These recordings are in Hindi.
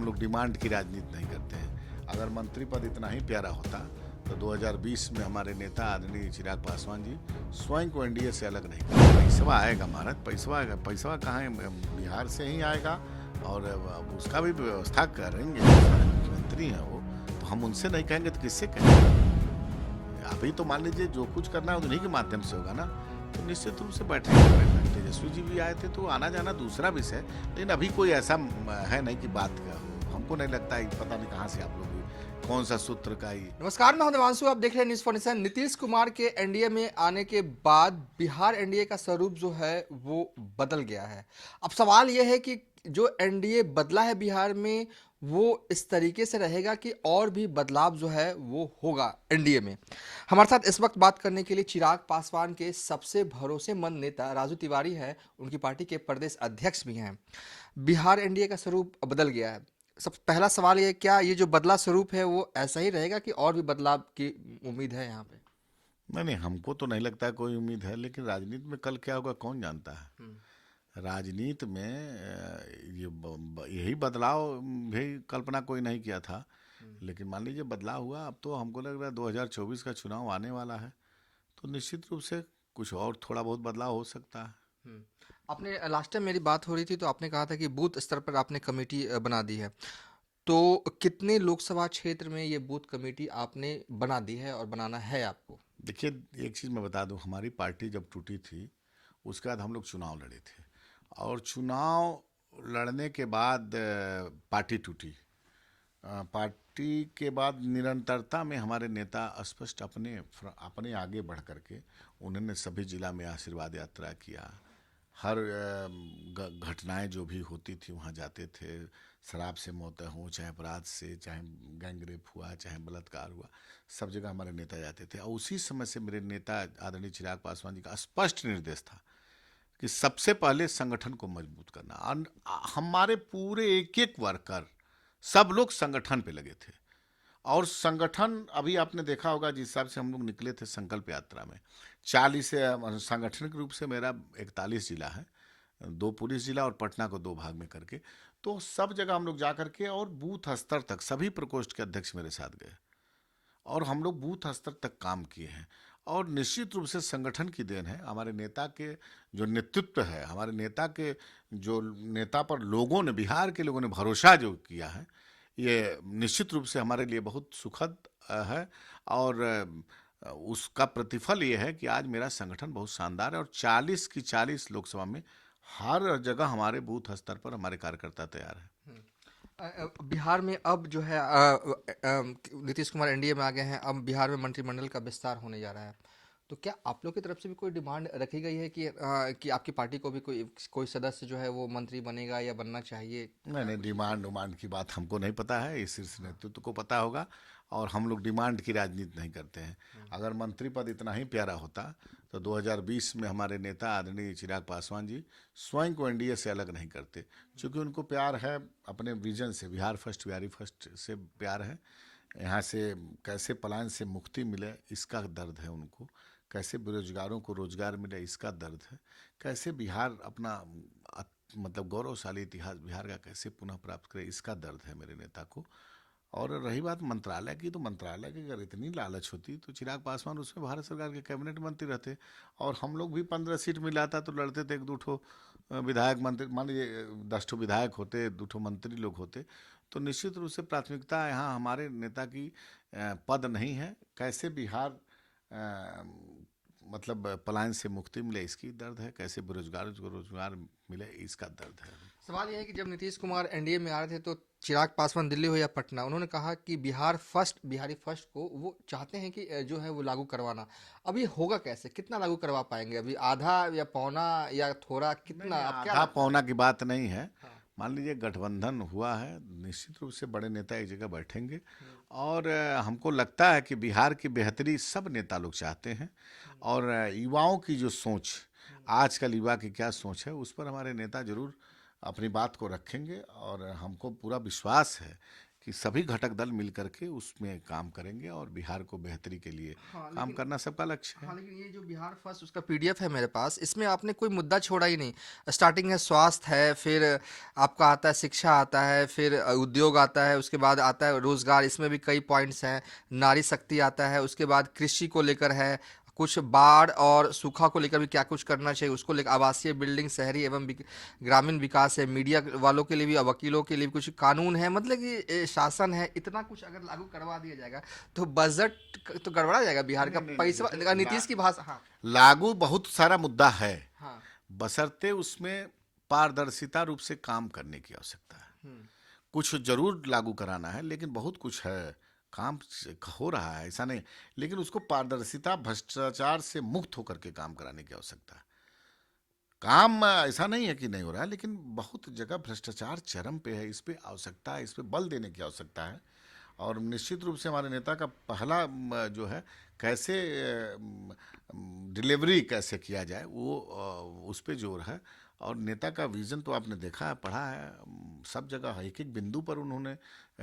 लोग डिमांड की राजनीति नहीं करते हैं। अगर मंत्री पद इतना ही प्यारा होता तो 2020 में हमारे नेता आदरणीय चिराग पासवान जी स्वयं को एनडीए से अलग नहीं करते। पैसा आएगा महाराज, पैसा आएगा, पैसा कहाँ है, बिहार से ही आएगा और उसका भी व्यवस्था करेंगे। मुख्यमंत्री हैं वो, तो हम उनसे नहीं कहेंगे तो किससे कहेंगे? अभी तो मान लीजिए जो कुछ करना है उन्हीं के माध्यम से होगा ना, तो निश्चित रूप से बैठेंगे। तेजस्वी जी भी आए थे तो आना जाना दूसरा विषय, लेकिन अभी कोई ऐसा है नहीं कि बात का हो। हमको नहीं लगता है, पता नहीं कहाँ से आप लोग कौन सा सूत्र का ही। नमस्कार, मैं देवांशु, आप देख रहे हैं news for nation. Nitish Kumar के एनडीए में आने के बाद बिहार एनडीए का स्वरूप जो है वो बदल गया है। अब सवाल यह है कि जो एनडीए बदला है बिहार में वो इस तरीके से रहेगा कि और भी बदलाव जो है वो होगा एनडीए में। हमारे साथ इस वक्त बात करने के लिए चिराग पासवान के सबसे भरोसेमंद नेता राजू तिवारी हैं, उनकी पार्टी के प्रदेश अध्यक्ष भी हैं। बिहार एनडीए का स्वरूप बदल गया है। सब पहला सवाल ये, क्या ये जो बदला स्वरूप है वो ऐसा ही रहेगा कि और भी बदलाव की उम्मीद है यहाँ पे? नहीं, हमको तो नहीं लगता कोई उम्मीद है, लेकिन राजनीति में कल क्या होगा कौन जानता है। राजनीति में यही बदलाव भी कल्पना कोई नहीं किया था, लेकिन मान लीजिए बदलाव हुआ। अब तो हमको लग रहा है 2024 का चुनाव आने वाला है, तो निश्चित रूप से कुछ और थोड़ा बहुत बदलाव हो सकता है। आपने लास्ट टाइम मेरी बात हो रही थी तो आपने कहा था कि बूथ स्तर पर आपने कमेटी बना दी है, तो कितने लोकसभा क्षेत्र में ये बूथ कमेटी आपने बना दी है और बनाना है आपको? देखिए, एक चीज़ मैं बता दूं, हमारी पार्टी जब टूटी थी उसके बाद हम लोग चुनाव लड़े थे, और चुनाव लड़ने के बाद पार्टी टूटी। पार्टी के बाद निरंतरता में हमारे नेता स्पष्ट अपने आगे बढ़ करके उन्होंने सभी जिला में आशीर्वाद यात्रा किया। हर घटनाएं जो भी होती थी वहाँ जाते थे। शराब से मौतें हों, चाहे अपराध से, चाहे गैंग रेप हुआ, चाहे बलात्कार हुआ, सब जगह हमारे नेता जाते थे। और उसी समय से मेरे नेता आदरणीय चिराग पासवान जी का स्पष्ट निर्देश था कि सबसे पहले संगठन को मजबूत करना। हमारे पूरे एक एक वर्कर सब लोग संगठन पे लगे थे, और संगठन अभी आपने देखा होगा जिस हिसाब से हम लोग निकले थे संकल्प यात्रा में, 40 सांगठनिक रूप से मेरा 41 जिला है, 2 पुलिस जिला और पटना को 2 भाग में करके, तो सब जगह हम लोग जा करके और बूथ स्तर तक सभी प्रकोष्ठ के अध्यक्ष मेरे साथ गए और हम लोग बूथ स्तर तक काम किए हैं। और निश्चित रूप से संगठन की देन है, हमारे नेता के जो नेतृत्व है, हमारे नेता के जो नेता पर लोगों ने, बिहार के लोगों ने भरोसा जो किया है, ये निश्चित रूप से हमारे लिए बहुत सुखद है। और उसका प्रतिफल ये है कि आज मेरा संगठन बहुत शानदार है और 40 की 40 लोकसभा में हर जगह हमारे बूथ स्तर पर हमारे कार्यकर्ता तैयार हैं। बिहार में अब जो है नीतीश कुमार एनडीए में आ गए हैं, अब बिहार में मंत्रिमंडल का विस्तार होने जा रहा है, तो क्या आप लोग की तरफ से भी कोई डिमांड रखी गई है कि आपकी पार्टी को भी कोई सदस्य जो है वो मंत्री बनेगा या बनना चाहिए? नहीं नहीं, डिमांड की बात हमको नहीं पता है, इस शीर्ष नेतृत्व को पता होगा, और हम लोग डिमांड की राजनीति नहीं करते हैं। अगर मंत्री पद इतना ही प्यारा होता तो 2020 में हमारे नेता आदरणीय चिराग पासवान जी स्वयं को एनडीए से अलग नहीं करते, क्योंकि उनको प्यार है अपने विजन से, बिहार फर्स्ट, बिहारी फर्स्ट से प्यार है। यहाँ से कैसे पलायन से मुक्ति मिले इसका दर्द है उनको, कैसे बेरोजगारों को रोजगार मिले इसका दर्द है, कैसे बिहार अपना मतलब गौरवशाली इतिहास बिहार का कैसे पुनः प्राप्त करे इसका दर्द है मेरे नेता को। और रही बात मंत्रालय की, तो मंत्रालय की अगर इतनी लालच होती तो चिराग पासवान उसमें भारत सरकार के कैबिनेट मंत्री रहते, और हम लोग भी 15 सीट मिलाता तो लड़ते थे, 1-2 विधायक मंत्री, मान लीजिए 10 विधायक होते, 2 मंत्री लोग होते, तो निश्चित रूप से प्राथमिकता यहाँ हमारे नेता की पद नहीं है, कैसे बिहार मतलब पलायन से मुक्ति मिले इसकी दर्द है, कैसे बेरोजगार को रोजगार मिले इसका दर्द है। सवाल यह है कि जब नीतीश कुमार एनडीए में आ रहे थे तो चिराग पासवान दिल्ली हो या पटना, उन्होंने कहा कि बिहार फर्स्ट, बिहारी फर्स्ट को वो चाहते हैं कि जो है वो लागू करवाना। अभी होगा कैसे, कितना लागू करवा पाएंगे? अभी आधा या पौना या थोड़ा, कितना? अब क्या आधा लगता है? पौना की बात नहीं है। हाँ। मान लीजिए गठबंधन हुआ है, निश्चित रूप से बड़े नेता एक जगह बैठेंगे, और हमको लगता है कि बिहार की बेहतरी सब नेता लोग चाहते हैं, और युवाओं की जो सोच, आजकल युवा की क्या सोच है, उस पर हमारे नेता जरूर अपनी बात को रखेंगे, और हमको पूरा विश्वास है कि सभी घटक दल मिल करके उसमें काम करेंगे और बिहार को बेहतरी के लिए हाँ काम लेकिन करना सबका लक्ष्य है। हाँ लेकिन ये जो बिहार फर्स्ट उसका पीडीएफ है मेरे पास, इसमें आपने कोई मुद्दा छोड़ा ही नहीं। स्टार्टिंग है स्वास्थ्य है, फिर आपका आता है शिक्षा आता है, फिर उद्योग आता है, उसके बाद आता है रोजगार, इसमें भी कई पॉइंट्स हैं। नारी शक्ति आता है, उसके बाद कृषि को लेकर है, कुछ बाढ़ और सूखा को लेकर भी क्या कुछ करना चाहिए उसको लेकर, आवासीय बिल्डिंग, शहरी एवं ग्रामीण विकास है, मीडिया वालों के लिए भी और वकीलों के लिए भी कुछ कानून है, मतलब कि शासन है। इतना कुछ अगर लागू करवा दिया जाएगा तो बजट तो गड़बड़ा जाएगा बिहार का। नहीं नहीं पैसा देखिए, नीतीश की भाषा, हाँ लागू बहुत सारा मुद्दा है, हाँ। बशर्ते उसमें पारदर्शिता रूप से काम करने की आवश्यकता है। हम्म। कुछ जरूर लागू कराना है, लेकिन बहुत कुछ है, काम हो रहा है ऐसा नहीं, लेकिन उसको पारदर्शिता भ्रष्टाचार से मुक्त होकर के काम कराने की आवश्यकता है। काम ऐसा नहीं है कि नहीं हो रहा है, लेकिन बहुत जगह भ्रष्टाचार चरम पे है, इस पे आवश्यकता है, इस पे बल देने की आवश्यकता है। और निश्चित रूप से हमारे नेता का पहला जो है कैसे डिलीवरी कैसे किया जाए वो उस पे जोर है। और नेता का विजन तो आपने देखा है, पढ़ा है, सब जगह एक एक बिंदु पर उन्होंने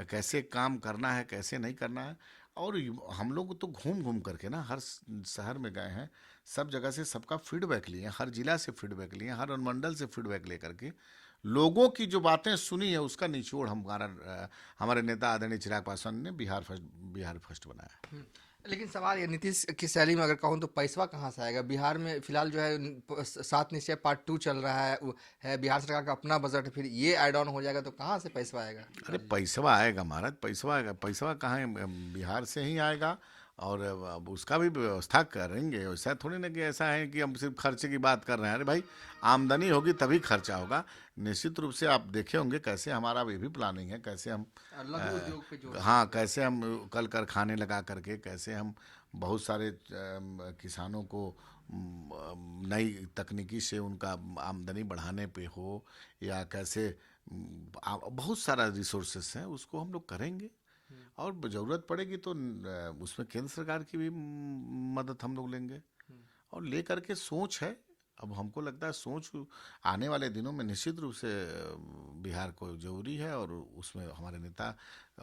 कैसे काम करना है कैसे नहीं करना है। और हम लोग तो घूम घूम करके ना हर शहर में गए हैं, सब जगह से सबका फीडबैक लिए, हर जिला से फीडबैक लिए, हर अनुमंडल से फीडबैक लेकर के लोगों की जो बातें सुनी है उसका निचोड़ हमारे नेता आदरणीय चिराग पासवान ने बिहार फर्स्ट बनाया। लेकिन सवाल ये, नीतीश की शैली में अगर कहूँ तो पैसा कहाँ से आएगा बिहार में? फिलहाल जो है 7 निश्चय पार्ट 2 चल रहा है, है बिहार सरकार का अपना बजट है, फिर ये ऐड ऑन हो जाएगा तो कहाँ से पैसा आएगा? अरे पैसवा आएगा महाराज, पैसवा आएगा, पैसवा कहाँ है, बिहार से ही आएगा। और अब उसका भी व्यवस्था करेंगे, ऐसा थोड़ी ना कि ऐसा है कि हम सिर्फ खर्चे की बात कर रहे हैं। अरे भाई, आमदनी होगी तभी खर्चा होगा। निश्चित रूप से आप देखे होंगे कैसे हमारा ये भी प्लानिंग है, कैसे हम लघु उद्योग पे जोर हाँ, कैसे हम कल कारखाने लगा करके कैसे हम बहुत सारे किसानों को नई तकनीकी से उनका आमदनी बढ़ाने पे हो, या कैसे बहुत सारा रिसोर्सेस हैं उसको हम लोग करेंगे। और ज़रूरत पड़ेगी तो उसमें केंद्र सरकार की भी मदद हम लोग लेंगे। और ले करके सोच है, अब हमको लगता है सोच आने वाले दिनों में निश्चित रूप से बिहार को जरूरी है, और उसमें हमारे नेता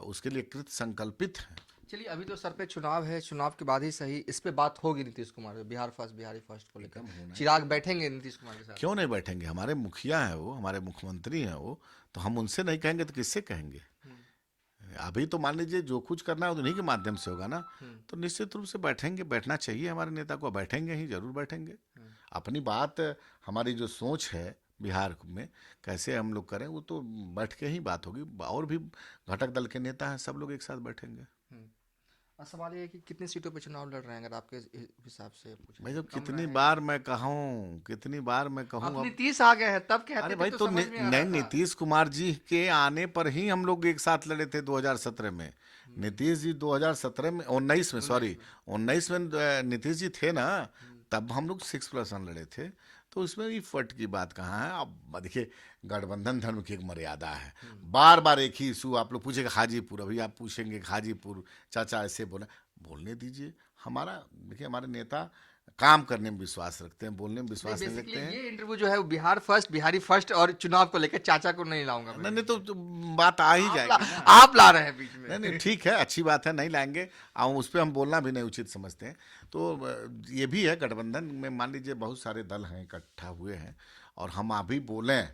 उसके लिए कृत संकल्पित हैं। चलिए, अभी तो सर पे चुनाव है, चुनाव के बाद ही सही इस पे बात होगी नीतीश कुमार पे, बिहार फर्स्ट, बिहारी फर्स्ट को लेकर। चिराग बैठेंगे नीतीश कुमार के साथ? क्यों नहीं बैठेंगे, हमारे मुखिया हैं वो, हमारे मुख्यमंत्री हैं वो, तो हम उनसे नहीं कहेंगे तो किससे कहेंगे? अभी तो मान लीजिए जो कुछ करना है उन्हीं के माध्यम से होगा ना। तो निश्चित रूप से बैठेंगे, बैठना चाहिए हमारे नेता को, बैठेंगे ही, जरूर बैठेंगे। अपनी बात, हमारी जो सोच है बिहार में कैसे हम लोग करें वो तो बैठ के ही बात होगी। और भी घटक दल के नेता हैं, सब लोग एक साथ बैठेंगे। और सवाल ये है कि कितनी सीटों पे चुनाव लड़ रहे हैं अगर आपके हिसाब से पूछें? भाई, जब कम कितनी रहे? बार मैं कहूँ, कितनी बार मैं कहूँ, अब अब नीतीश आ गए हैं तब कहते अरे थे भाई, तो तो समझ में आ नहीं, रहा था। नीतीश कुमार जी के आने पर ही हम लोग एक साथ लड़े थे 2017 में। नीतीश जी 2017 में, 19 में, सॉरी 19 में नीतीश जी थे ना, तब हम लोग 6+1 लड़े थे। तो उसमें भी फट की बात कहाँ है? अब देखिए, गठबंधन धर्म की एक मर्यादा है। बार बार एक ही इशू आप लोग पूछेंगे, हाजीपुर, अभी आप पूछेंगे हाजीपुर, चाचा ऐसे बोलने दीजिए। देखिए, हमारे नेता काम करने में विश्वास रखते हैं, बोलने में विश्वास नहीं बेसिकली रखते हैं। ये इंटरव्यू जो है वो बिहार फर्स्ट, बिहारी फर्स्ट और चुनाव को लेकर, चाचा को नहीं लाऊंगा मैं। नहीं नहीं, तो बात आ ही जाएगी ना। आप ला रहे हैं बीच में। नहीं नहीं, ठीक है, अच्छी बात है, नहीं लाएंगे। और उस पर हम बोलना भी नहीं उचित समझते हैं। तो ये भी है, गठबंधन में मान लीजिए बहुत सारे दल हैं, इकट्ठा हुए हैं, और हम अभी बोलें,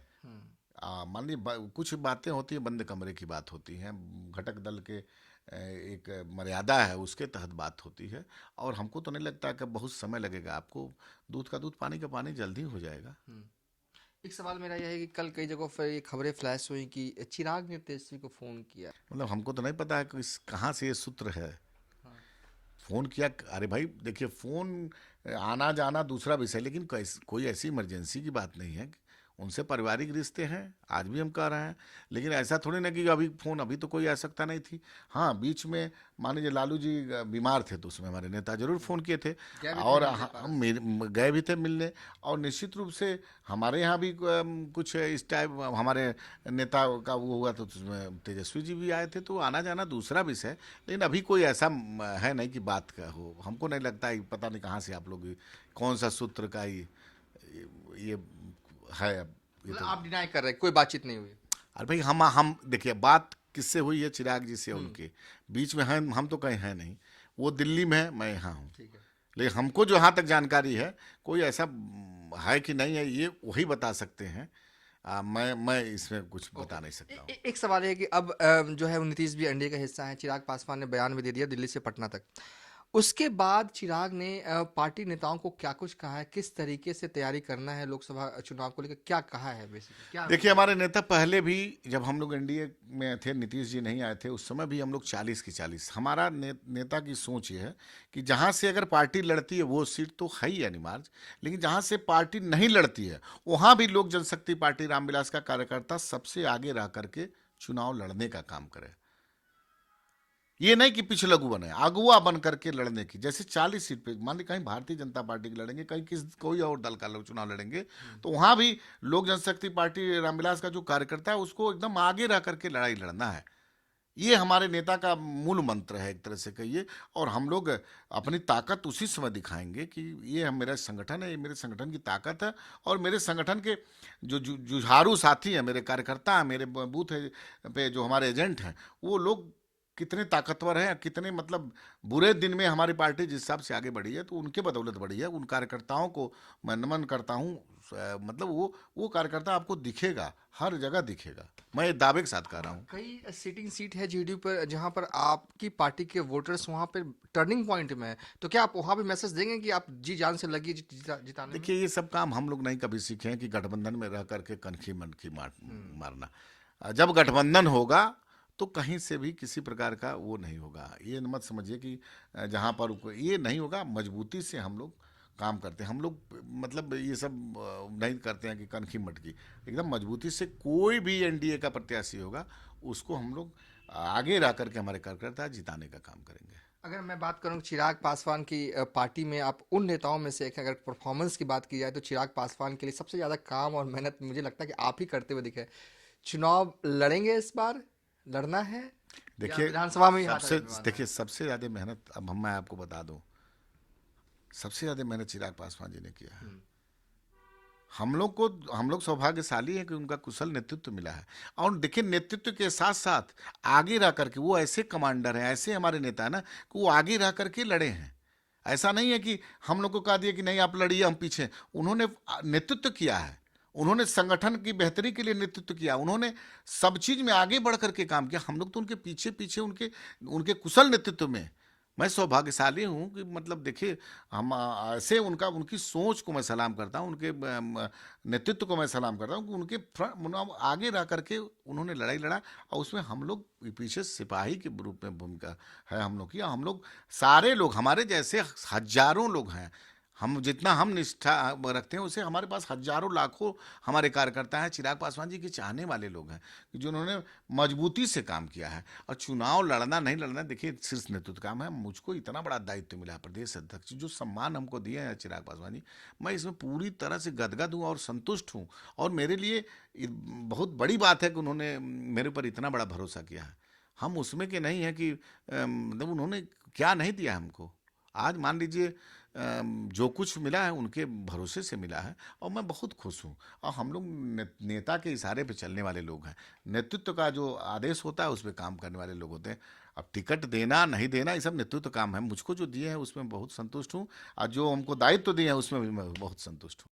मान लीजिए कुछ बातें होती हैं, बंद कमरे की बात होती हैं, घटक दल के एक मर्यादा है, उसके तहत बात होती है। और हमको तो नहीं लगता कि बहुत समय लगेगा, आपको दूध का दूध पानी का पानी जल्दी हो जाएगा। एक सवाल मेरा यह है कि कल कई जगहों पर ये खबरें फ्लैश हुई कि चिराग ने तेजस्वी को फोन किया। मतलब हमको तो नहीं पता है कि कहाँ से ये सूत्र है। फोन किया, अरे भाई देखिए, फोन आना जाना दूसरा विषय, लेकिन कोई ऐसी इमरजेंसी की बात नहीं है। उनसे पारिवारिक रिश्ते हैं, आज भी हम कह रहे हैं। लेकिन ऐसा थोड़ी ना कि अभी फोन, अभी तो कोई आवश्यकता नहीं थी। हाँ, बीच में मान लीजिए लालू जी बीमार थे, तो उसमें हमारे नेता जरूर फ़ोन किए थे, और हम गए भी थे मिलने। और निश्चित रूप से हमारे यहाँ भी कुछ इस टाइप हमारे नेता का वो हुआ, तो उसमें तेजस्वी जी भी आए थे। तो आना जाना दूसरा विषय, लेकिन अभी कोई ऐसा है नहीं कि बात का हो। हमको नहीं लगता है, पता नहीं कहाँ से आप लोग कौन सा सूत्र का ये है। अब ये तो आप डिनाई कर रहे हैं, कोई बातचीत नहीं हुई? अरे भाई, हम देखिए, बात किससे हुई है? चिराग जी से उनके बीच में हैं, हम तो कहीं हैं नहीं। वो दिल्ली में है, मैं यहाँ हूँ। ठीक है। लेकिन हमको जो यहाँ तक जानकारी है, कोई ऐसा है कि नहीं है, ये वही बता सकते हैं। मैं इसमें कुछ बता नहीं सकता हूँ। एक सवाल है कि अब जो है वो नीतीश भी एनडीए का हिस्सा है। चिराग पासवान ने बयान भी दे दिया दिल्ली से पटना तक। उसके बाद चिराग ने पार्टी नेताओं को क्या कुछ कहा है, किस तरीके से तैयारी करना है लोकसभा चुनाव को लेकर, क्या कहा है बेसिकली, क्या देखिए, हमारे नेता पहले भी, जब हम लोग एनडीए में थे, नीतीश जी नहीं आए थे, उस समय भी हम लोग 40 की 40। हमारा नेता की सोच ये है कि जहाँ से अगर पार्टी लड़ती है वो सीट तो है ही अनिवार्य, लेकिन जहाँ से पार्टी नहीं लड़ती है वहाँ भी लोक जनशक्ति पार्टी रामविलास का कार्यकर्ता सबसे आगे रह करके चुनाव लड़ने का काम करे। ये नहीं कि पिछलगू बने, अगुआ बन करके लड़ने की। जैसे 40 सीट पे मान ली कहीं भारतीय जनता पार्टी की लड़ेंगे, कहीं कोई और दल का लोग चुनाव लड़ेंगे, तो वहां भी लोक जनशक्ति पार्टी रामविलास का जो कार्यकर्ता है उसको एकदम आगे रह करके लड़ाई लड़ना है। ये हमारे नेता का मूल मंत्र है, एक तरह से कहिए। और हम लोग अपनी ताकत उसी समय दिखाएंगे कि ये मेरा संगठन है, ये मेरे संगठन की ताकत है। और मेरे संगठन के जो जुझारू साथी हैं, मेरे कार्यकर्ता हैं, मेरे बूथ पे जो हमारे एजेंट हैं, वो लोग कितने ताकतवर हैं, कितने मतलब बुरे दिन में हमारी पार्टी जिस हिसाब से आगे बढ़ी है, तो उनके बदौलत बढ़ी है। उन कार्यकर्ताओं को मैं नमन करता हूँ। मतलब वो कार्यकर्ता आपको दिखेगा, हर जगह दिखेगा। मैं ये दावे के साथ कह रहा हूँ। कई सिटिंग सीट है जीडीयू पर जहां पर आपकी पार्टी के वोटर्स वहां पर टर्निंग पॉइंट में है, तो क्या आप वहां भी मैसेज देंगे कि आप जी जान से लगी जिताने में? देखिए, ये सब काम हम लोग नहीं कभी सीखे हैं कि गठबंधन में रह करके कनखी मनखी मारना। जब गठबंधन होगा तो कहीं से भी किसी प्रकार का वो नहीं होगा। ये मत समझिए कि जहाँ पर ये नहीं होगा। मजबूती से हम लोग काम करते हैं। हम लोग मतलब ये सब नहीं करते हैं कि कनखी मटकी। एकदम मजबूती से कोई भी एनडीए का प्रत्याशी होगा उसको हम लोग आगे रह करके हमारे कार्यकर्ता जिताने का काम करेंगे। अगर मैं बात करूं चिराग पासवान की पार्टी में आप उन नेताओं में से एक हैं, अगर परफॉर्मेंस की बात की जाए तो चिराग पासवान के लिए सबसे ज़्यादा काम और मेहनत मुझे लगता है कि आप ही करते हुए दिखे। चुनाव लड़ेंगे इस बार, लड़ना है या देखिए, विधानसभा में ही हाथ आजमाना है? सबसे ज़्यादा मेहनत, अब मैं आपको बता दूं, सबसे ज़्यादा मेहनत चिराग पासवान जी ने किया है। हम लोग सौभाग्यशाली हैं कि उनका कुशल नेतृत्व मिला है। और देखिए, नेतृत्व के साथ साथ आगे रह करके वो ऐसे कमांडर हैं, ऐसे हमारे नेता है ना, कि वो आगे रह करके लड़े हैं। ऐसा नहीं है कि हम लोग को कहा दिया कि नहीं आप लड़िए हम पीछे। उन्होंने नेतृत्व किया है, उन्होंने संगठन की बेहतरी के लिए नेतृत्व किया, उन्होंने सब चीज में आगे बढ़ करके काम किया। हम लोग तो उनके पीछे पीछे उनके उनके कुशल नेतृत्व में। मैं सौभाग्यशाली हूँ कि मतलब देखिए, हम ऐसे उनकी सोच को मैं सलाम करता हूँ, उनके नेतृत्व को मैं सलाम करता हूँ कि आगे रह करके उन्होंने लड़ाई लड़ा। और उसमें हम लोग पीछे सिपाही के रूप में भूमिका है हम लोग की। हम लोग सारे लोग, हमारे जैसे हजारों लोग हैं, हम जितना हम निष्ठा रखते हैं उसे हमारे पास हजारों लाखों हमारे कार्यकर्ता हैं, चिराग पासवान जी के चाहने वाले लोग हैं, जो उन्होंने मजबूती से काम किया है। और चुनाव लड़ना नहीं लड़ना, देखिए शीर्ष नेतृत्व काम है। मुझको इतना बड़ा दायित्व मिला है, प्रदेश अध्यक्ष जो सम्मान हमको दिए हैं चिराग पासवान जी, मैं इसमें पूरी तरह से गदगद हूँ और संतुष्ट हूँ। और मेरे लिए बहुत बड़ी बात है कि उन्होंने मेरे ऊपर इतना बड़ा भरोसा किया है। हम उसमें के नहीं है कि मतलब उन्होंने क्या नहीं दिया हमको। आज मान लीजिए जो कुछ मिला है उनके भरोसे से मिला है, और मैं बहुत खुश हूँ। और हम लोग नेता के इशारे पे चलने वाले लोग हैं। नेतृत्व का जो आदेश होता है उस पर काम करने वाले लोग होते हैं। अब टिकट देना नहीं देना ये सब नेतृत्व काम है। मुझको जो दिए हैं उसमें बहुत संतुष्ट हूँ, और जो हमको दायित्व दिए हैं उसमें भी मैं बहुत संतुष्ट हूँ।